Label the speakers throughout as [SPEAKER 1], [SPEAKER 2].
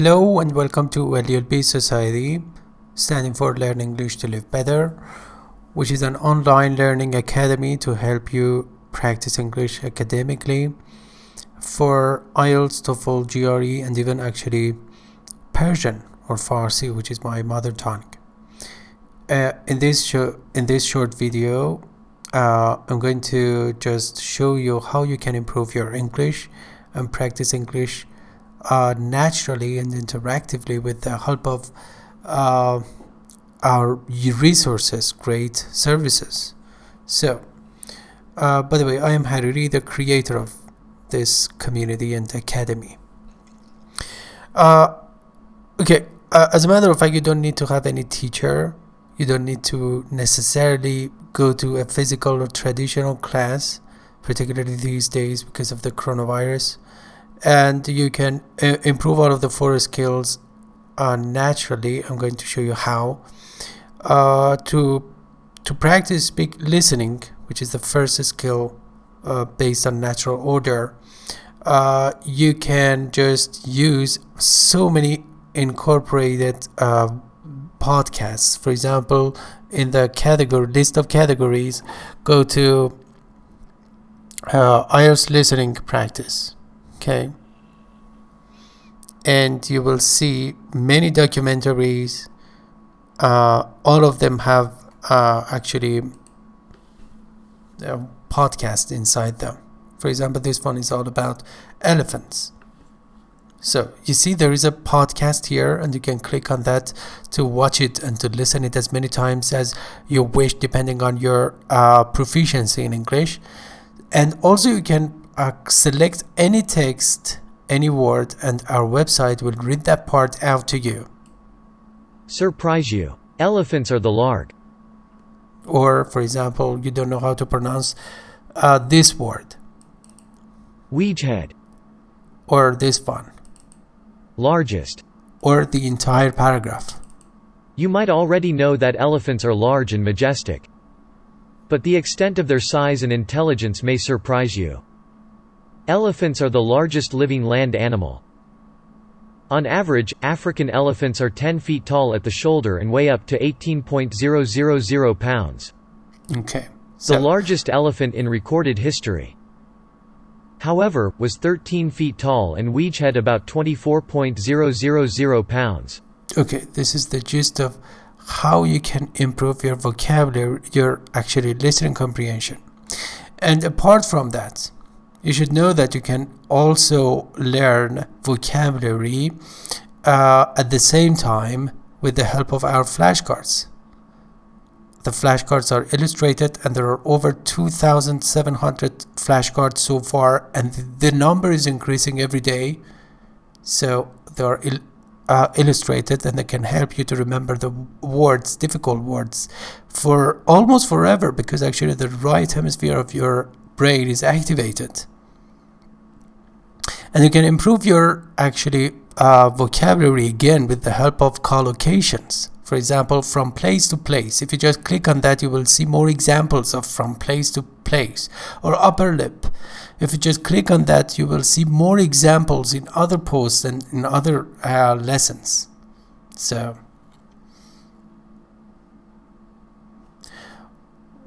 [SPEAKER 1] Hello and welcome to LELB Society, standing for Learn English to Live Better, which is an online learning academy to help you practice English academically for IELTS, TOEFL, GRE, and even actually Persian or Farsi, which is my mother tongue. In this short video, I'm going to just show you how you can improve your English and practice English naturally and interactively with the help of our resources, great services. So, by the way, I am Hariri, the creator of this community and academy. Okay, as a matter of fact, you don't need to have any teacher. You don't need to necessarily go to a physical or traditional class, particularly these days because of the coronavirus. And you can improve all of the 4 skills naturally. I'm going to show you how to practice listening, which is the first skill based on natural order. You can just use so many incorporated podcasts. For example, in the list of categories, go to IELTS listening practice. Okay, and you will see many documentaries. All of them have actually podcasts inside them. For example, this one is all about elephants. So you see there is a podcast here, and you can click on that to watch it and to listen it as many times as you wish, depending on your proficiency in English. And also you can select any text, any word, and our website will read that part out to you.
[SPEAKER 2] Surprise you. Elephants are the lark.
[SPEAKER 1] Or, for example, you don't know how to pronounce this word.
[SPEAKER 2] Weedhead.
[SPEAKER 1] Or this one.
[SPEAKER 2] Largest.
[SPEAKER 1] Or the entire paragraph.
[SPEAKER 2] You might already know that elephants are large and majestic. But the extent of their size and intelligence may surprise you. Elephants are the largest living land animal. On average, African elephants are 10 feet tall at the shoulder and weigh up to 18.000 pounds.
[SPEAKER 1] Okay.
[SPEAKER 2] The largest elephant in recorded history, however, was 13 feet tall and weighed about 24.000 pounds.
[SPEAKER 1] Okay, this is the gist of how you can improve your vocabulary, your actually listening comprehension. And apart from that, you should know that you can also learn vocabulary at the same time with the help of our flashcards. The flashcards are illustrated, and there are over 2,700 flashcards so far, and the number is increasing every day. So they are illustrated, and they can help you to remember the words, difficult words, for almost forever, because actually the right hemisphere of your brain is activated. And you can improve your actually vocabulary again with the help of collocations. For example, from place to place. If you just click on that, you will see more examples of from place to place. Or upper lip. If you just click on that, you will see more examples in other posts and in other lessons. So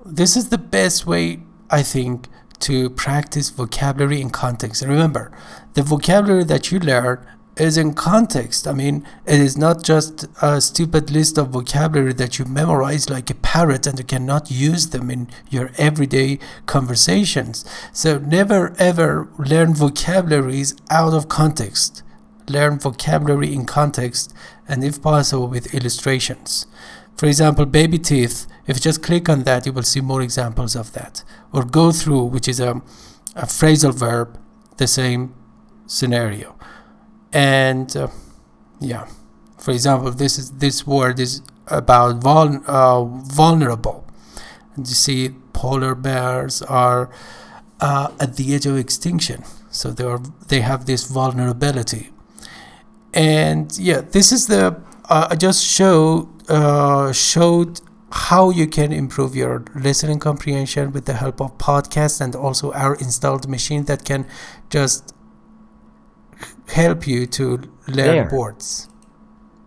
[SPEAKER 1] this is the best way, I think, to practice vocabulary in context. And remember, the vocabulary that you learn is in context. I mean, it is not just a stupid list of vocabulary that you memorize like a parrot and you cannot use them in your everyday conversations. So never ever learn vocabularies out of context. Learn vocabulary in context, and if possible with illustrations. For example, baby teeth. If you just click on that, you will see more examples of that. Or go through, which is a phrasal verb, the same scenario. And yeah, for example, this word is about vulnerable. And you see, polar bears are at the edge of extinction, so they have this vulnerability. And yeah, this is the I just showed how you can improve your listening comprehension with the help of podcasts and also our installed machine that can just help you to learn words.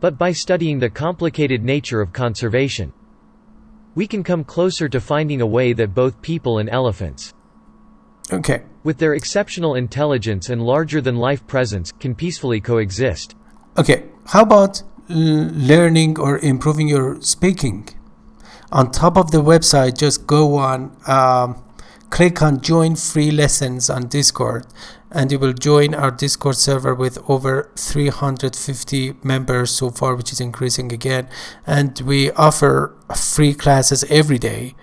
[SPEAKER 2] But by studying the complicated nature of conservation, we can come closer to finding a way that both people and elephants,
[SPEAKER 1] okay,
[SPEAKER 2] with their exceptional intelligence and larger-than-life presence, can peacefully coexist.
[SPEAKER 1] Okay, how about learning or improving your speaking? On top of the website, just go on, click on join free lessons on Discord, and you will join our Discord server with over 350 members so far, which is increasing again. And we offer free classes every day.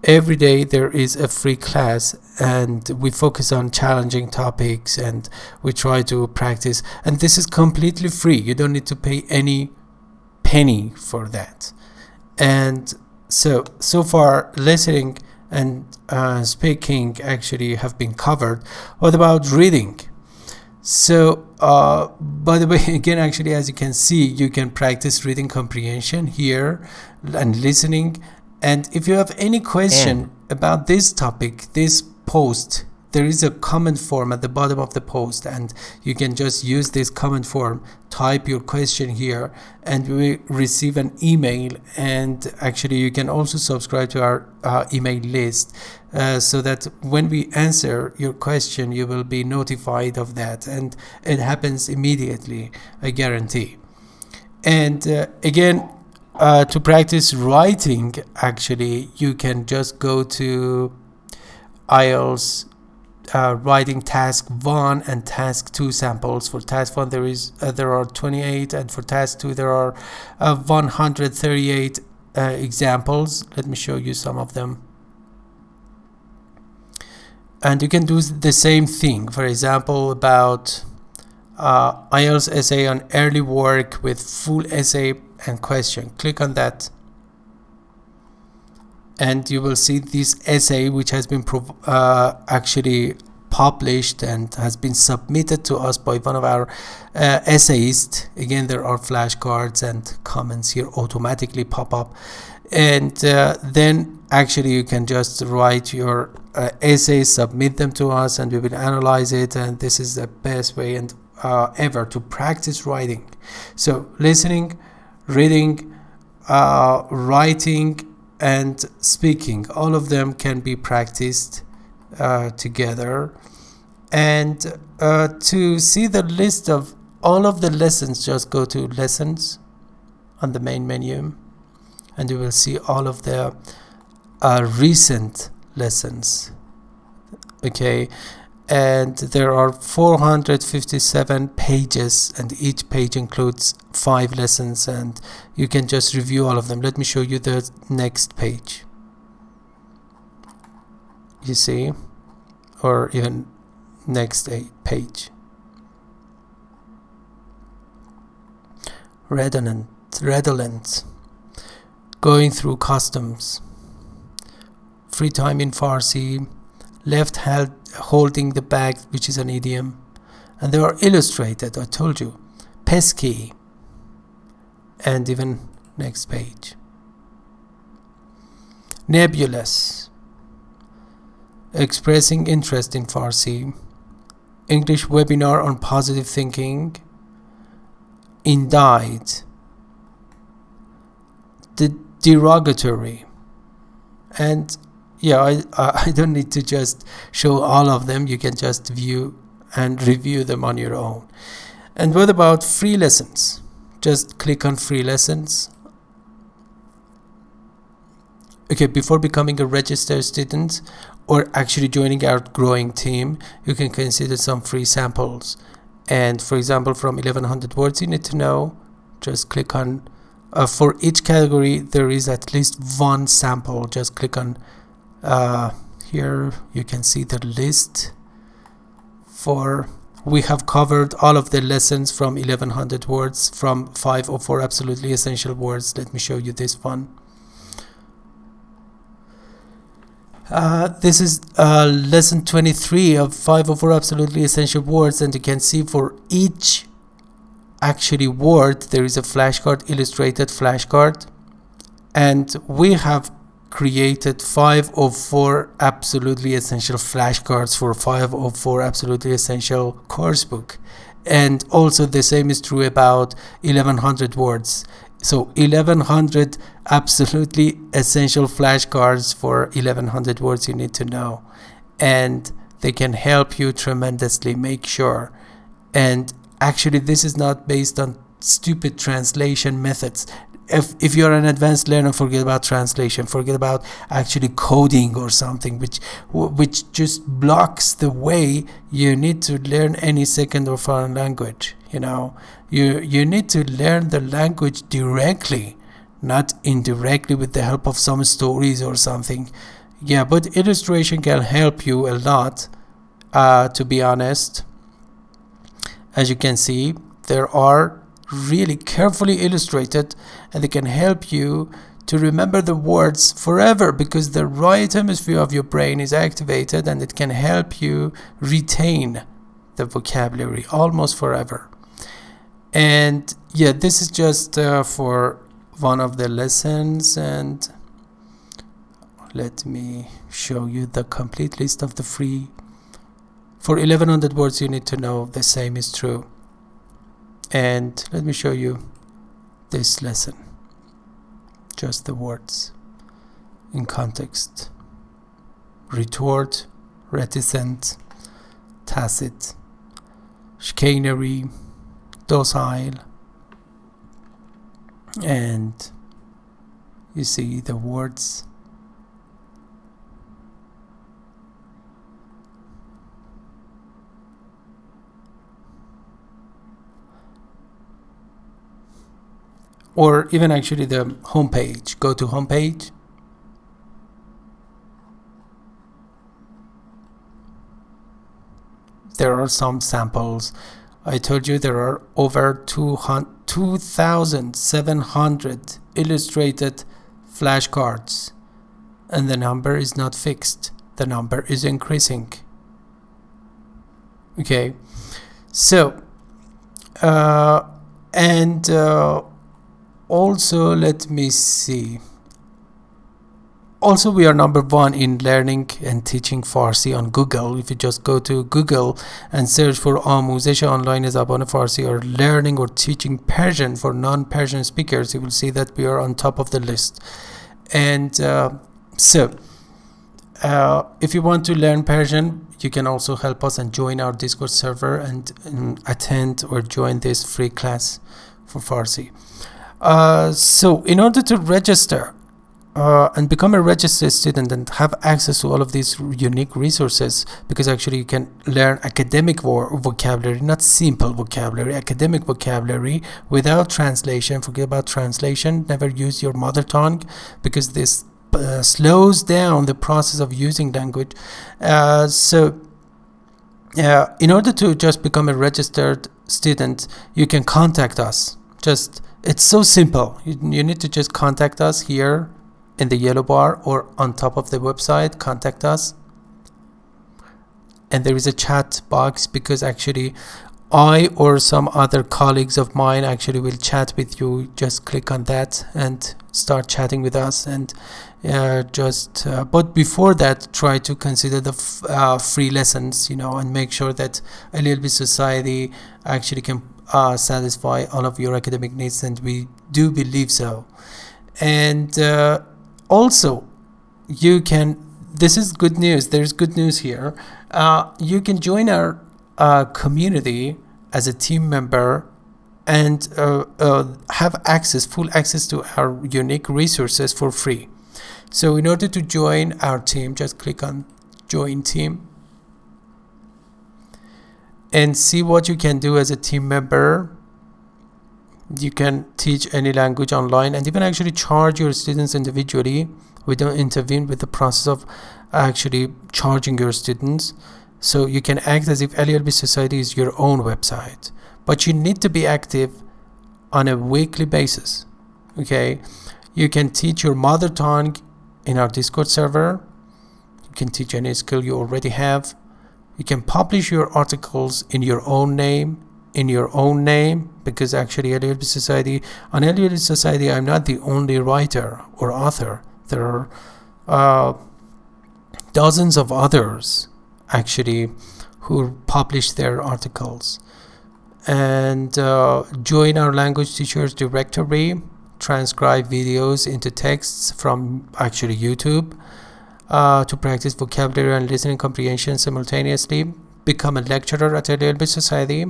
[SPEAKER 1] Every day there is a free class, and we focus on challenging topics, and we try to practice. And this is completely free. You don't need to pay any penny for that. And so far listening and speaking actually have been covered. What about reading? So by the way, again, actually, as you can see, you can practice reading comprehension here and listening. And if you have any question about this topic, this post, there is a comment form at the bottom of the post, and you can just use this comment form, type your question here, and we receive an email. And actually you can also subscribe to our email list, so that when we answer your question, you will be notified of that, and it happens immediately, I guarantee. And again, to practice writing, actually you can just go to IELTS writing task 1 and task 2 samples. For task 1 there are 28, and for task 2 there are 138 examples. Let me show you some of them. And you can do the same thing. For example, about IELTS essay on early work with full essay and question. Click on that, and you will see this essay, which has been actually published and has been submitted to us by one of our essayists. Again, there are flashcards and comments here automatically pop up, and then actually you can just write your essays, submit them to us, and we will analyze it. And this is the best way and ever to practice writing. So listening, reading, writing, and speaking, all of them can be practiced together. And to see the list of all of the lessons, just go to lessons on the main menu, and you will see all of the recent lessons. Okay, and there are 457 pages, and each page includes 5 lessons, and you can just review all of them. Let me show you the next page. You see, or even next page. Redolent, going through customs, free time in Farsi, left hand holding the bag, which is an idiom, and they are illustrated, I told you, pesky, and even next page. Nebulous, expressing interest in Farsi, English webinar on positive thinking, indicted, the derogatory, and yeah, I don't need to just show all of them. You can just view and review them on your own. And what about free lessons? Just click on free lessons. Okay, before becoming a registered student or actually joining our growing team, you can consider some free samples. And for example, from 1100 words you need to know, just click on, for each category there is at least one sample. Just click on here. You can see the list. We have covered all of the lessons from 1100 words, from 504 absolutely essential words. Let me show you this one. This is lesson 23 of 504 absolutely essential words, and you can see for each actually word there is a flashcard, illustrated flashcard, and we have created 504 absolutely essential flashcards for 504 absolutely essential course book. And also the same is true about 1100 words. So 1100 absolutely essential flashcards for 1100 words you need to know. And they can help you tremendously, make sure. And actually this is not based on stupid translation methods. If you're an advanced learner, forget about translation, forget about actually coding or something which just blocks the way you need to learn any second or foreign language. You need to learn the language directly, not indirectly with the help of some stories or something. Yeah, but illustration can help you a lot, to be honest. As you can see, there are really carefully illustrated, and they can help you to remember the words forever, because the right hemisphere of your brain is activated, and it can help you retain the vocabulary almost forever. And yeah, this is just for one of the lessons, and let me show you the complete list of the free. For 1100 words you need to know, the same is true. And let me show you this lesson, just the words in context: retort, reticent, tacit, chicanery, docile. And you see the words. Or even actually the homepage. Go to homepage. There are some samples. I told you there are over 2,700 illustrated flashcards, and the number is not fixed. The number is increasing. Okay, so also, let me see. Also, we are number 1 in learning and teaching Farsi on Google. If you just go to Google and search for آموزش آنلاین زبان فارسی or learning or teaching Persian for non-Persian speakers, you will see that we are on top of the list. And if you want to learn Persian, you can also help us and join our Discord server and attend or join this free class for Farsi. So in order to register and become a registered student and have access to all of these unique resources, because actually you can learn academic vocabulary, not simple vocabulary, academic vocabulary without translation. Forget about translation. Never use your mother tongue, because this slows down the process of using language. In order to just become a registered student, you can contact us. It's so simple. You need to just contact us here in the yellow bar or on top of the website. Contact us. And there is a chat box, because actually I or some other colleagues of mine actually will chat with you. Just click on that and start chatting with us. And but before that, try to consider the free lessons, and make sure that LELB Society actually can satisfy all of your academic needs, and we do believe so. And also, you can, this is good news, there's good news here, you can join our community as a team member and have full access to our unique resources for free. So in order to join our team, just click on join team and see what you can do as a team member. You can teach any language online, and even actually charge your students individually. We don't intervene with the process of actually charging your students. So you can act as if LELB Society is your own website, but you need to be active on a weekly basis. Okay, you can teach your mother tongue in our Discord server. You can teach any skill you already have. You can publish your articles in your own name, because actually LELB Society, on LELB Society, I'm not the only writer or author. There are dozens of others actually who publish their articles. and join our language teachers directory, transcribe videos into texts from actually YouTube to practice vocabulary and listening comprehension simultaneously, become a lecturer at LELB Society,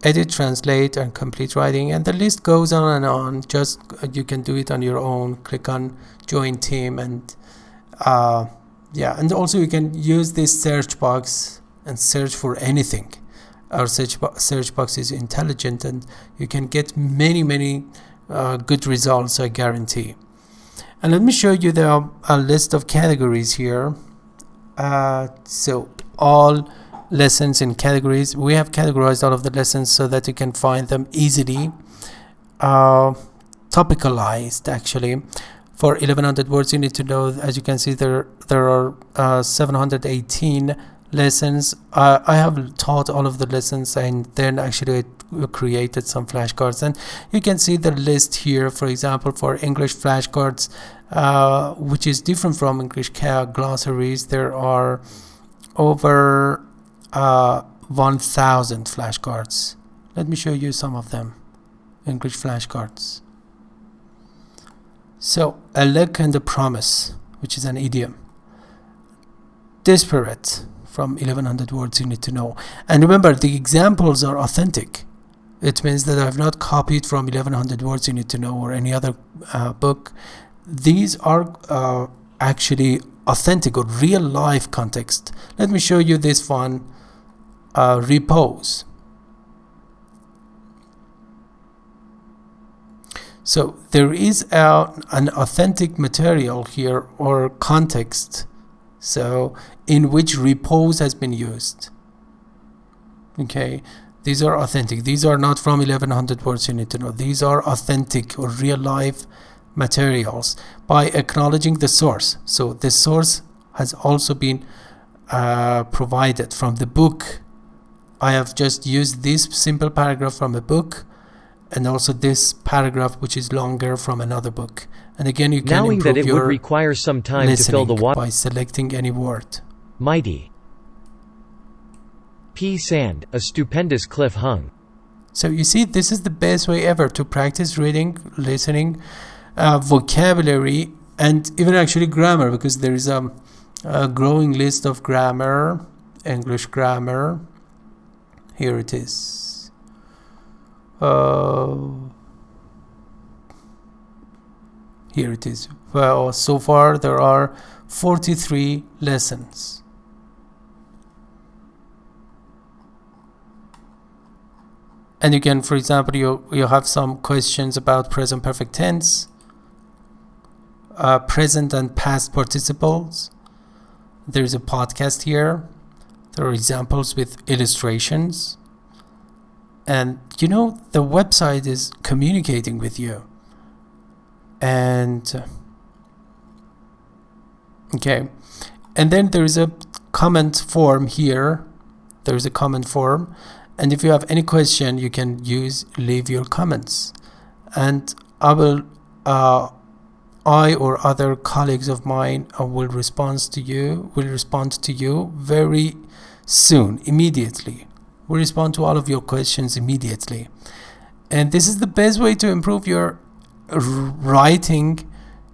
[SPEAKER 1] edit, translate, and complete writing, and the list goes on and on. Just you can do it on your own. Click on join team, and yeah, and also you can use this search box and search for anything. Our search box is intelligent, and you can get many good results, I guarantee. And let me show you a list of categories here. So all lessons in categories, we have categorized all of the lessons so that you can find them easily, topicalized actually. For 1100 words you need to know, as you can see, there are 718 lessons. I have taught all of the lessons, and then actually I created some flashcards, and you can see the list here. For example, for English flashcards, which is different from English glossaries, there are over 1000 flashcards. Let me show you some of them. English flashcards. So, a look and a promise, which is an idiom. Desperate, from 1100 words you need to know. And remember, the examples are authentic. It means that I have not copied from 1100 words you need to know or any other book. These are actually authentic or real life context. Let me show you this one. Repose. So there is an authentic material here or context, so in which repose has been used. Okay, these are authentic. These are not from 1100 words you need to know. These are authentic or real life materials by acknowledging the source. So the source has also been provided from the book. I have just used this simple paragraph from a book, and also this paragraph which is longer from another book. And again, you can
[SPEAKER 2] Knowing
[SPEAKER 1] improve
[SPEAKER 2] that it would require some time to fill the water
[SPEAKER 1] by selecting any word.
[SPEAKER 2] Mighty. P. Sand, a stupendous cliff hung.
[SPEAKER 1] So you see, this is the best way ever to practice reading, listening, vocabulary, and even actually grammar, because there is a growing list of grammar, English grammar. Here it is. Here it is. Well, so far there are 43 lessons. And you can, for example, you have some questions about present perfect tense, present and past participles. There is a podcast here. There are examples with illustrations. And you know, the website is communicating with you. And okay, and then there is a comment form here. There is a comment form, and if you have any question, you can leave your comments, and I will I or other colleagues of mine will respond to you very soon, immediately. We respond to all of your questions immediately. And this is the best way to improve your writing,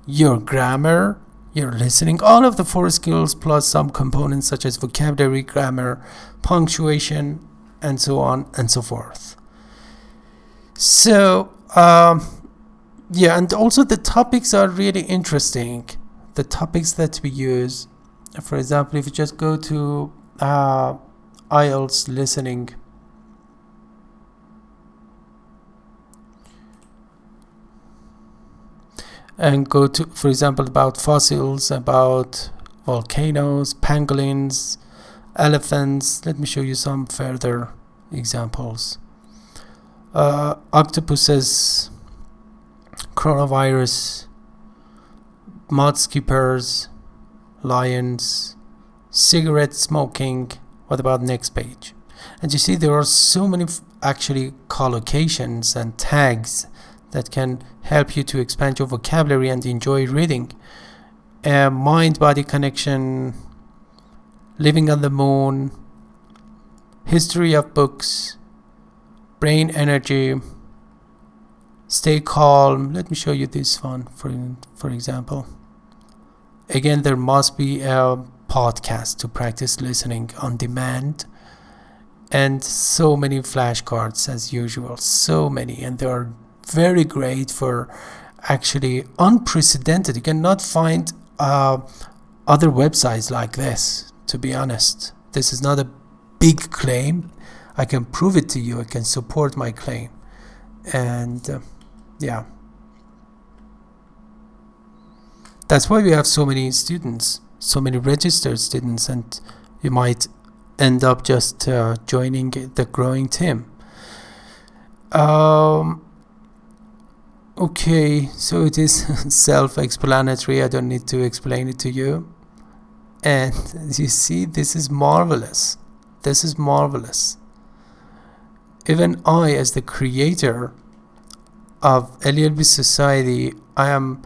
[SPEAKER 1] your grammar, your listening, all of the 4 skills plus some components such as vocabulary, grammar, punctuation, and so on and so forth. So yeah, and also the topics are really interesting. The topics that we use, for example, if you just go to IELTS listening, and go to, for example, about fossils, about volcanoes, pangolins, elephants. Let me show you some further examples. Octopuses, coronavirus, mud skippers, lions, cigarette smoking. What about next page? And you see there are so many actually collocations and tags that can help you to expand your vocabulary and enjoy reading. Mind-body connection, living on the moon, history of books, brain energy, stay calm. Let me show you this one for example. Again, there must be a podcast to practice listening on demand, and so many flashcards as usual, so many, and they are very great for actually unprecedented. You cannot find other websites like this, to be honest. This is not a big claim. I can prove it to you. I can support my claim. And yeah, that's why we have so many students, so many registered students, and you might end up just joining the growing team. Okay, so it is self-explanatory. I don't need to explain it to you. And you see, this is marvelous. This is marvelous. Even I, as the creator of LELB Society, I am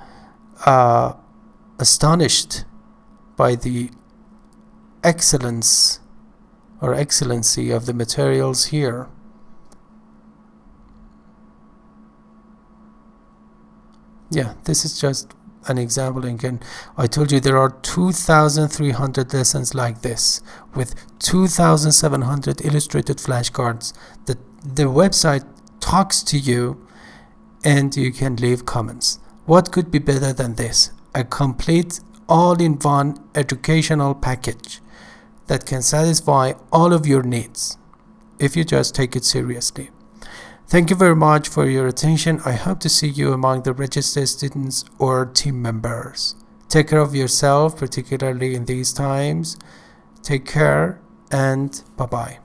[SPEAKER 1] astonished by the excellence or excellency of the materials here. Yeah, this is just an example. Again, I told you there are 2,300 lessons like this with 2,700 illustrated flashcards. The website talks to you and you can leave comments. What could be better than this? A complete all-in-one educational package that can satisfy all of your needs if you just take it seriously. Thank you very much for your attention. I hope to see you among the registered students or team members. Take care of yourself, particularly in these times. Take care and bye-bye.